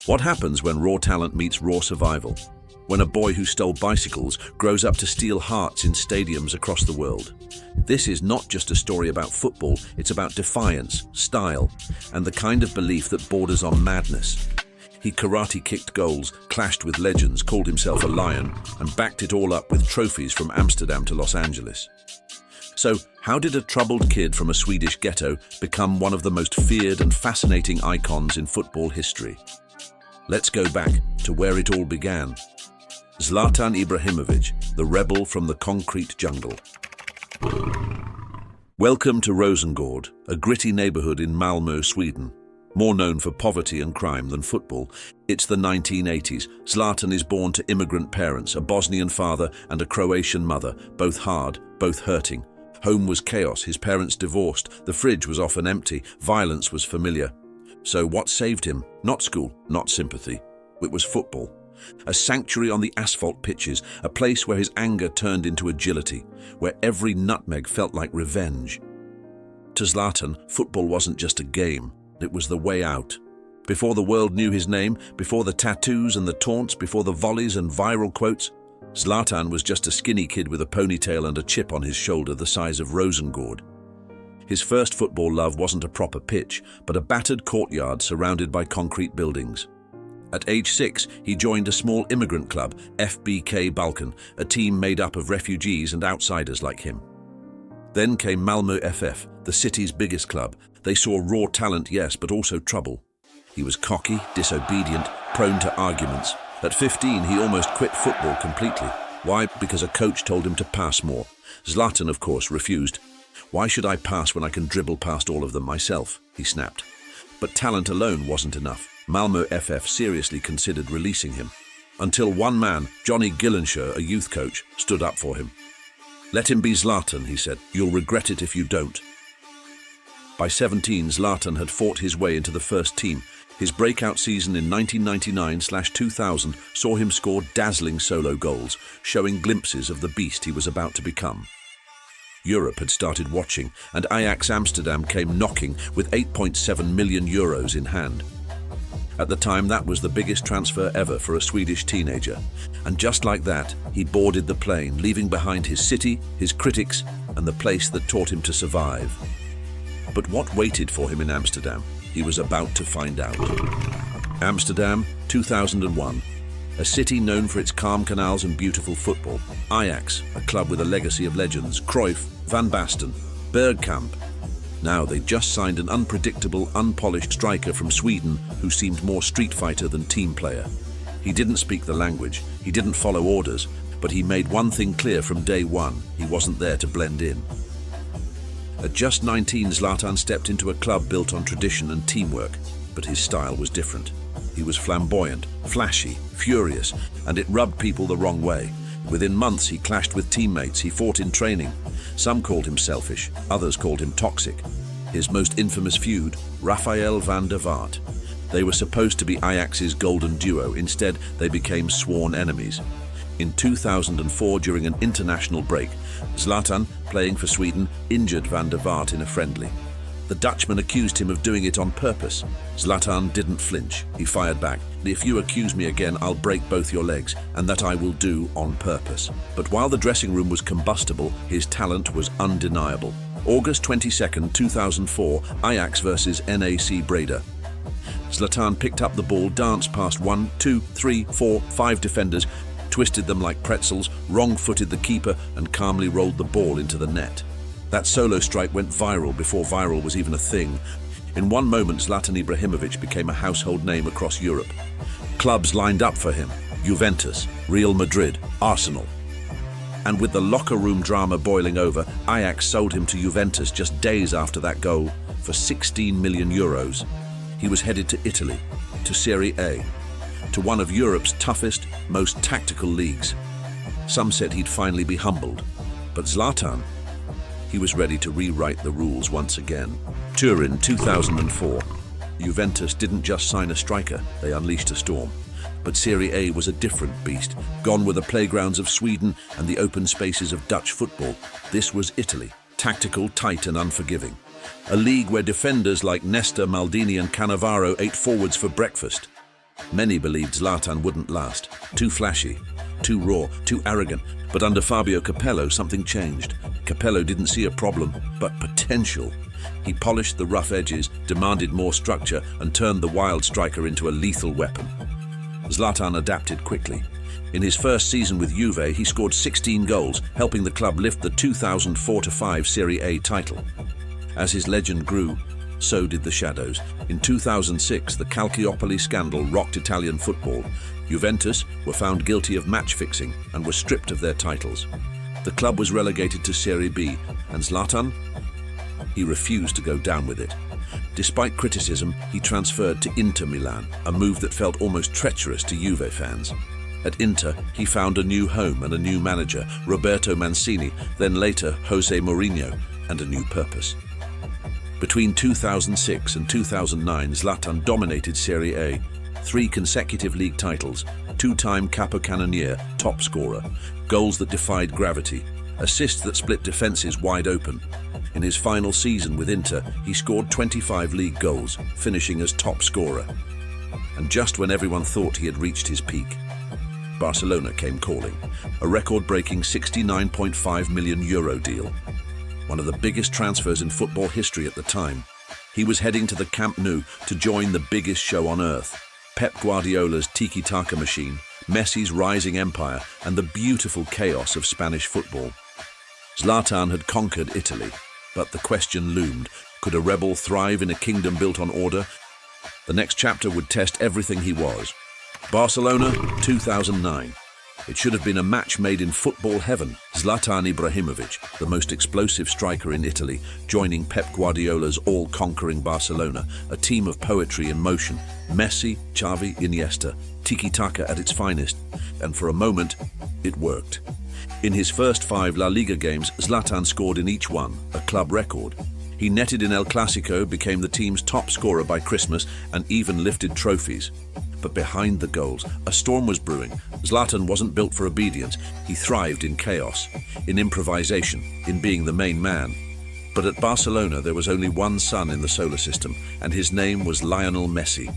What happens when raw talent meets raw survival? When a boy who stole bicycles grows up to steal hearts in stadiums across the world? This is not just a story about football, it's about defiance, style, and the kind of belief that borders on madness. He karate-kicked goals, clashed with legends, called himself a lion, and backed it all up with trophies from Amsterdam to Los Angeles. So, how did a troubled kid from a Swedish ghetto become one of the most feared and fascinating icons in football history? Let's go back to where it all began. Zlatan Ibrahimović, the rebel from the concrete jungle. Welcome to Rosengård, a gritty neighborhood in Malmö, Sweden. More known for poverty and crime than football. It's the 1980s. Zlatan is born to immigrant parents, a Bosnian father and a Croatian mother, both hard, both hurting. Home was chaos, his parents divorced, the fridge was often empty, violence was familiar. So what saved him? Not school, not sympathy. It was football. A sanctuary on the asphalt pitches, a place where his anger turned into agility, where every nutmeg felt like revenge. To Zlatan, football wasn't just a game, it was the way out. Before the world knew his name, before the tattoos and the taunts, before the volleys and viral quotes, Zlatan was just a skinny kid with a ponytail and a chip on his shoulder the size of Rosengård. His first football love wasn't a proper pitch, but a battered courtyard surrounded by concrete buildings. At age 6, he joined a small immigrant club, FBK Balkan, a team made up of refugees and outsiders like him. Then came Malmö FF, the city's biggest club. They saw raw talent, yes, but also trouble. He was cocky, disobedient, prone to arguments. At 15, he almost quit football completely. Why? Because a coach told him to pass more. Zlatan, of course, refused. "Why should I pass when I can dribble past all of them myself?" he snapped. But talent alone wasn't enough. Malmö FF seriously considered releasing him. Until one man, Johnny Gillenshaw, a youth coach, stood up for him. "Let him be Zlatan," he said. "You'll regret it if you don't." By 17, Zlatan had fought his way into the first team. His breakout season in 1999/2000 saw him score dazzling solo goals, showing glimpses of the beast he was about to become. Europe had started watching, and Ajax Amsterdam came knocking with €8.7 million in hand. At the time, that was the biggest transfer ever for a Swedish teenager. And just like that, he boarded the plane, leaving behind his city, his critics, and the place that taught him to survive. But what waited for him in Amsterdam? He was about to find out. Amsterdam, 2001. A city known for its calm canals and beautiful football. Ajax, a club with a legacy of legends. Cruyff, Van Basten, Bergkamp. Now they just signed an unpredictable, unpolished striker from Sweden who seemed more street fighter than team player. He didn't speak the language, he didn't follow orders, but he made one thing clear from day one: he wasn't there to blend in. At just 19, Zlatan stepped into a club built on tradition and teamwork, but his style was different. He was flamboyant, flashy, furious, and it rubbed people the wrong way. Within months, he clashed with teammates, he fought in training. Some called him selfish, others called him toxic. His most infamous feud, Rafael van der Vaart. They were supposed to be Ajax's golden duo, instead they became sworn enemies. In 2004, during an international break, Zlatan, playing for Sweden, injured van der Vaart in a friendly. The Dutchman accused him of doing it on purpose. Zlatan didn't flinch. He fired back. "If you accuse me again, I'll break both your legs, and that I will do on purpose." But while the dressing room was combustible, his talent was undeniable. August 22, 2004, Ajax versus NAC Breda. Zlatan picked up the ball, danced past 1, 2, 3, 4, 5 defenders, twisted them like pretzels, wrong-footed the keeper, and calmly rolled the ball into the net. That solo strike went viral before viral was even a thing. In one moment, Zlatan Ibrahimović became a household name across Europe. Clubs lined up for him: Juventus, Real Madrid, Arsenal. And with the locker room drama boiling over, Ajax sold him to Juventus just days after that goal for €16 million. He was headed to Italy, to Serie A, to one of Europe's toughest, most tactical leagues. Some said he'd finally be humbled, but Zlatan, he was ready to rewrite the rules once again. Turin, 2004. Juventus didn't just sign a striker, they unleashed a storm. But Serie A was a different beast. Gone were the playgrounds of Sweden and the open spaces of Dutch football. This was Italy, tactical, tight and unforgiving. A league where defenders like Nesta, Maldini and Cannavaro ate forwards for breakfast. Many believed Zlatan wouldn't last. Too flashy, too raw, too arrogant. But under Fabio Capello, something changed. Capello didn't see a problem, but potential. He polished the rough edges, demanded more structure, and turned the wild striker into a lethal weapon. Zlatan adapted quickly. In his first season with Juve, he scored 16 goals, helping the club lift the 2004-05 Serie A title. As his legend grew, so did the shadows. In 2006, the Calciopoli scandal rocked Italian football. Juventus were found guilty of match fixing and were stripped of their titles. The club was relegated to Serie B, and Zlatan? He refused to go down with it. Despite criticism, he transferred to Inter Milan, a move that felt almost treacherous to Juve fans. At Inter, he found a new home and a new manager, Roberto Mancini, then later Jose Mourinho, and a new purpose. Between 2006 and 2009, Zlatan dominated Serie A, 3 consecutive league titles, 2-time capocannoniere, top scorer, goals that defied gravity, assists that split defenses wide open. In his final season with Inter, he scored 25 league goals, finishing as top scorer. And just when everyone thought he had reached his peak, Barcelona came calling, a record-breaking €69.5 million deal. One of the biggest transfers in football history at the time. He was heading to the Camp Nou to join the biggest show on earth. Pep Guardiola's tiki-taka machine, Messi's rising empire, and the beautiful chaos of Spanish football. Zlatan had conquered Italy, but the question loomed, could a rebel thrive in a kingdom built on order? The next chapter would test everything he was. Barcelona, 2009. It should have been a match made in football heaven. Zlatan Ibrahimović, the most explosive striker in Italy, joining Pep Guardiola's all-conquering Barcelona, a team of poetry in motion. Messi, Xavi, Iniesta, tiki-taka at its finest. And for a moment, it worked. In his first 5 La Liga games, Zlatan scored in each one, a club record. He netted in El Clasico, became the team's top scorer by Christmas, and even lifted trophies. But behind the goals, a storm was brewing. Zlatan wasn't built for obedience. He thrived in chaos, in improvisation, in being the main man. But at Barcelona, there was only one sun in the solar system, and his name was Lionel Messi.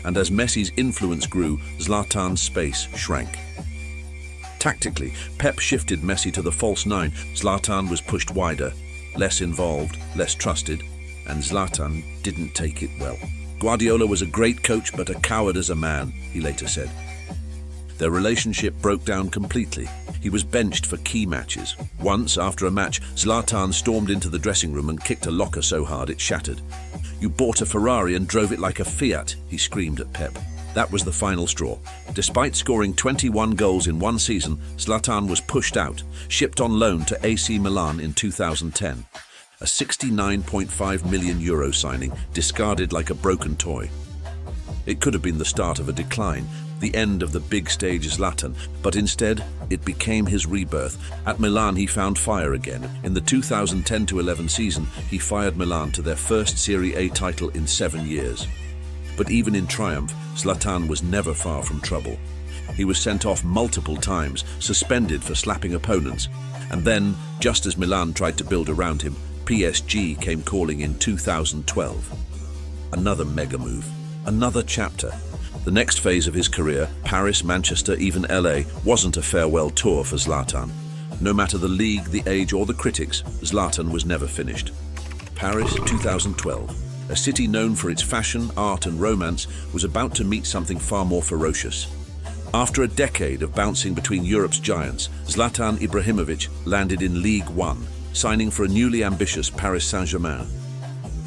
And as Messi's influence grew, Zlatan's space shrank. Tactically, Pep shifted Messi to the false 9. Zlatan was pushed wider, less involved, less trusted, and Zlatan didn't take it well. Guardiola was a great coach, but a coward as a man, he later said. Their relationship broke down completely. He was benched for key matches. Once, after a match, Zlatan stormed into the dressing room and kicked a locker so hard it shattered. "You bought a Ferrari and drove it like a Fiat," he screamed at Pep. That was the final straw. Despite scoring 21 goals in one season, Zlatan was pushed out, shipped on loan to AC Milan in 2010. A €69.5 million signing, discarded like a broken toy. It could have been the start of a decline, the end of the big stage Zlatan, but instead, it became his rebirth. At Milan, he found fire again. In the 2010-11 season, he fired Milan to their first Serie A title in 7 years. But even in triumph, Zlatan was never far from trouble. He was sent off multiple times, suspended for slapping opponents. And then, just as Milan tried to build around him, PSG came calling in 2012. Another mega move, another chapter. The next phase of his career, Paris, Manchester, even LA, wasn't a farewell tour for Zlatan. No matter the league, the age, or the critics, Zlatan was never finished. Paris, 2012. A city known for its fashion, art, and romance was about to meet something far more ferocious. After a decade of bouncing between Europe's giants, Zlatan Ibrahimović landed in Ligue 1, signing for a newly ambitious Paris Saint-Germain.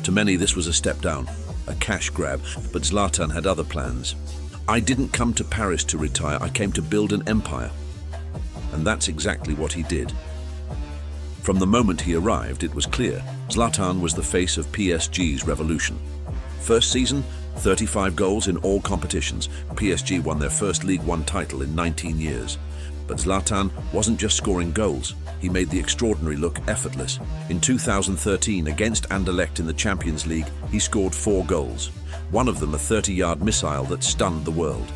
To many, this was a step down, a cash grab, but Zlatan had other plans. "I didn't come to Paris to retire, I came to build an empire." And that's exactly what he did. From the moment he arrived, it was clear Zlatan was the face of PSG's revolution. First season, 35 goals in all competitions. PSG won their first League One title in 19 years. But Zlatan wasn't just scoring goals. He made the extraordinary look effortless. In 2013, against Anderlecht in the Champions League, he scored 4 goals. One of them a 30-yard missile that stunned the world.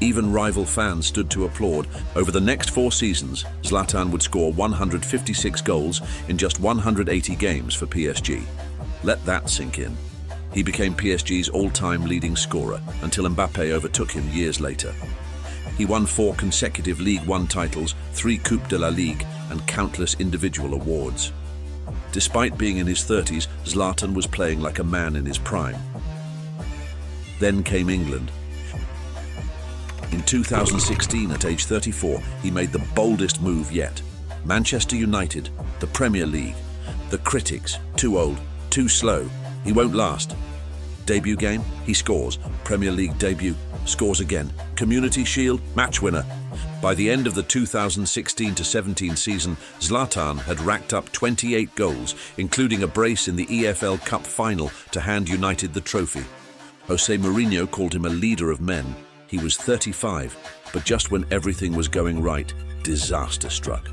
Even rival fans stood to applaud. Over the next 4 seasons, Zlatan would score 156 goals in just 180 games for PSG. Let that sink in. He became PSG's all-time leading scorer until Mbappé overtook him years later. He won 4 consecutive League One titles, 3 Coupe de la Ligue, and countless individual awards. Despite being in his 30s, Zlatan was playing like a man in his prime. Then came England. In 2016, at age 34, he made the boldest move yet. Manchester United, the Premier League. The critics, too old, too slow, he won't last. Debut game, he scores. Premier League debut, scores again. Community Shield, match winner. By the end of the 2016-17 season, Zlatan had racked up 28 goals, including a brace in the EFL Cup final to hand United the trophy. Jose Mourinho called him a leader of men. He was 35, but just when everything was going right, disaster struck.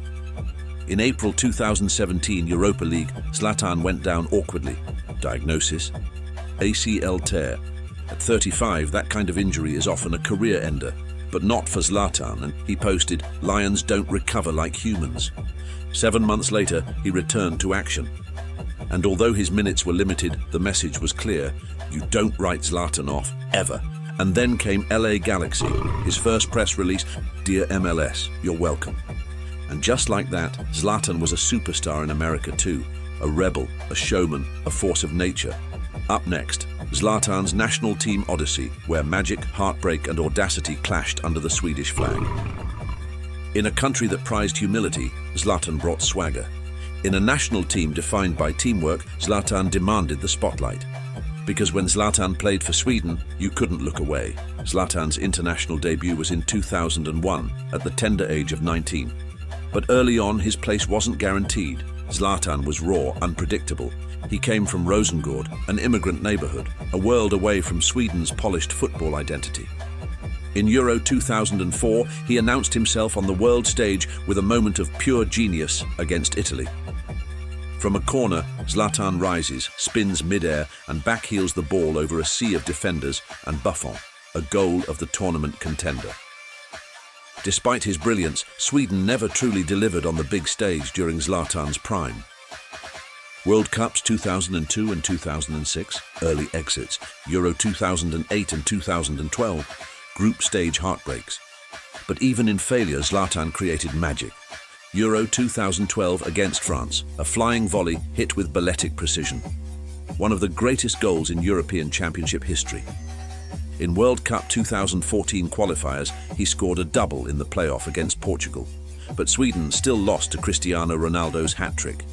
In April 2017 Europa League, Zlatan went down awkwardly. Diagnosis: ACL tear. At 35, that kind of injury is often a career ender, but not for Zlatan, and he posted, "Lions don't recover like humans." 7 months later, he returned to action. And although his minutes were limited, the message was clear: you don't write Zlatan off, ever. And then came LA Galaxy, his first press release, "Dear MLS, you're welcome." And just like that, Zlatan was a superstar in America too, a rebel, a showman, a force of nature. Up next, Zlatan's national team odyssey, where magic, heartbreak and audacity clashed under the Swedish flag. In a country that prized humility, Zlatan brought swagger. In a national team defined by teamwork, Zlatan demanded the spotlight. Because when Zlatan played for Sweden, you couldn't look away. Zlatan's international debut was in 2001, at the tender age of 19. But early on, his place wasn't guaranteed. Zlatan was raw, unpredictable. He came from Rosengård, an immigrant neighborhood, a world away from Sweden's polished football identity. In Euro 2004, he announced himself on the world stage with a moment of pure genius against Italy. From a corner, Zlatan rises, spins mid-air and backheels the ball over a sea of defenders and Buffon, a goal of the tournament contender. Despite his brilliance, Sweden never truly delivered on the big stage during Zlatan's prime. World Cups 2002 and 2006, early exits, Euro 2008 and 2012, group stage heartbreaks. But even in failure, Zlatan created magic. Euro 2012 against France, a flying volley hit with balletic precision. One of the greatest goals in European Championship history. In World Cup 2014 qualifiers, he scored a double in the playoff against Portugal. But Sweden still lost to Cristiano Ronaldo's hat-trick.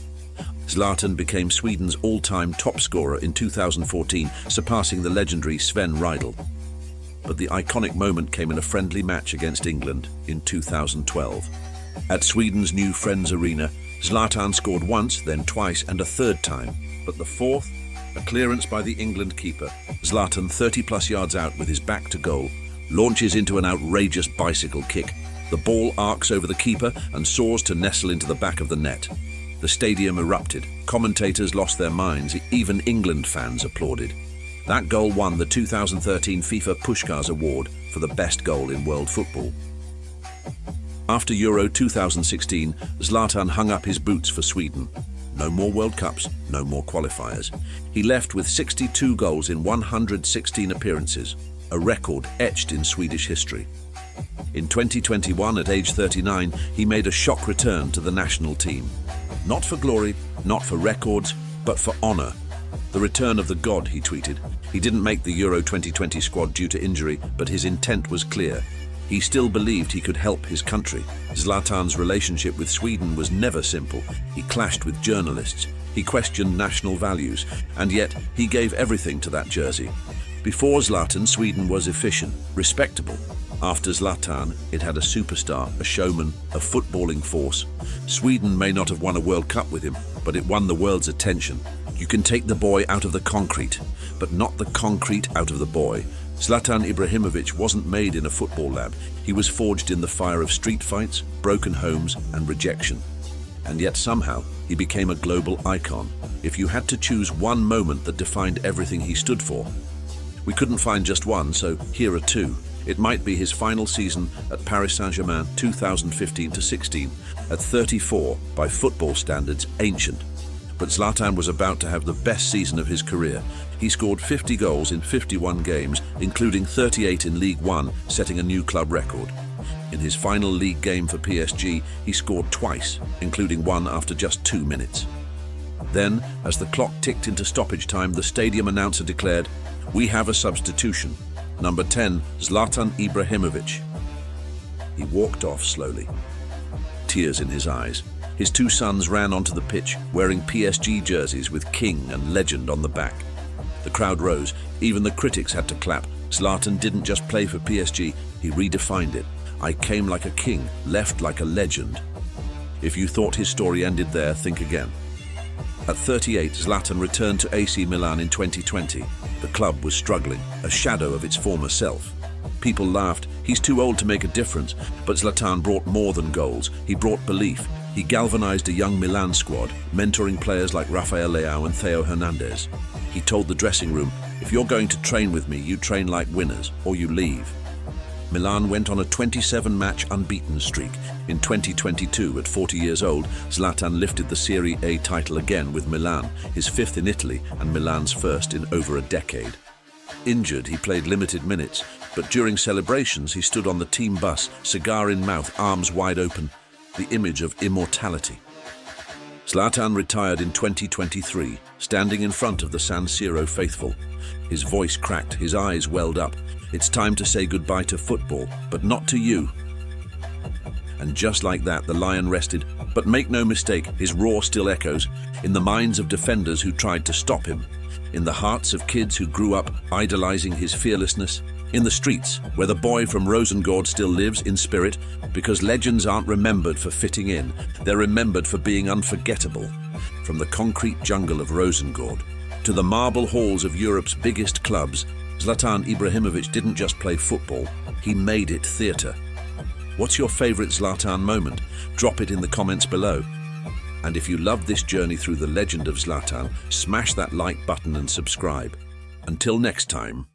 Zlatan became Sweden's all-time top scorer in 2014, surpassing the legendary Sven Riedel. But the iconic moment came in a friendly match against England in 2012. At Sweden's new Friends Arena, Zlatan scored once, then twice, and a third time. But the fourth, a clearance by the England keeper. Zlatan, 30-plus yards out with his back to goal, launches into an outrageous bicycle kick. The ball arcs over the keeper and soars to nestle into the back of the net. The stadium erupted. Commentators lost their minds. Even England fans applauded. That goal won the 2013 FIFA Puskás Award for the best goal in world football. After Euro 2016, Zlatan hung up his boots for Sweden. No more World Cups, no more qualifiers. He left with 62 goals in 116 appearances, a record etched in Swedish history. In 2021, at age 39, he made a shock return to the national team. Not for glory, not for records, but for honor. The return of the god, he tweeted. He didn't make the Euro 2020 squad due to injury, but his intent was clear. He still believed he could help his country. Zlatan's relationship with Sweden was never simple. He clashed with journalists. He questioned national values, and yet he gave everything to that jersey. Before Zlatan, Sweden was efficient, respectable. After Zlatan, it had a superstar, a showman, a footballing force. Sweden may not have won a World Cup with him, but it won the world's attention. You can take the boy out of the concrete, but not the concrete out of the boy. Zlatan Ibrahimović wasn't made in a football lab. He was forged in the fire of street fights, broken homes, and rejection. And yet somehow, he became a global icon. If you had to choose one moment that defined everything he stood for, we couldn't find just one, so here are two. It might be his final season at Paris Saint-Germain 2015-16, at 34, by football standards, ancient. But Zlatan was about to have the best season of his career. He scored 50 goals in 51 games, including 38 in League One, setting a new club record. In his final league game for PSG, he scored twice, including one after just 2 minutes. Then, as the clock ticked into stoppage time, the stadium announcer declared, "We have a substitution. Number 10, Zlatan Ibrahimović." He walked off slowly, tears in his eyes. His 2 sons ran onto the pitch, wearing PSG jerseys with King and Legend on the back. The crowd rose. Even the critics had to clap. Zlatan didn't just play for PSG, he redefined it. "I came like a king, left like a legend." If you thought his story ended there, think again. At 38, Zlatan returned to AC Milan in 2020. The club was struggling, a shadow of its former self. People laughed, "He's too old to make a difference." But Zlatan brought more than goals. He brought belief. He galvanized a young Milan squad, mentoring players like Rafael Leao and Theo Hernandez. He told the dressing room, "If you're going to train with me, you train like winners, or you leave." Milan went on a 27-match unbeaten streak. In 2022, at 40 years old, Zlatan lifted the Serie A title again with Milan, his 5th in Italy and Milan's 1st in over a decade. Injured, he played limited minutes, but during celebrations he stood on the team bus, cigar in mouth, arms wide open, the image of immortality. Zlatan retired in 2023, standing in front of the San Siro faithful. His voice cracked, his eyes welled up. "It's time to say goodbye to football, but not to you." And just like that, the lion rested. But make no mistake, his roar still echoes in the minds of defenders who tried to stop him, in the hearts of kids who grew up idolizing his fearlessness, in the streets where the boy from Rosengård still lives in spirit, because legends aren't remembered for fitting in, they're remembered for being unforgettable. From the concrete jungle of Rosengård to the marble halls of Europe's biggest clubs, Zlatan Ibrahimović didn't just play football, he made it theatre. What's your favorite Zlatan moment? Drop it in the comments below. And if you love this journey through the legend of Zlatan, smash that like button and subscribe. Until next time.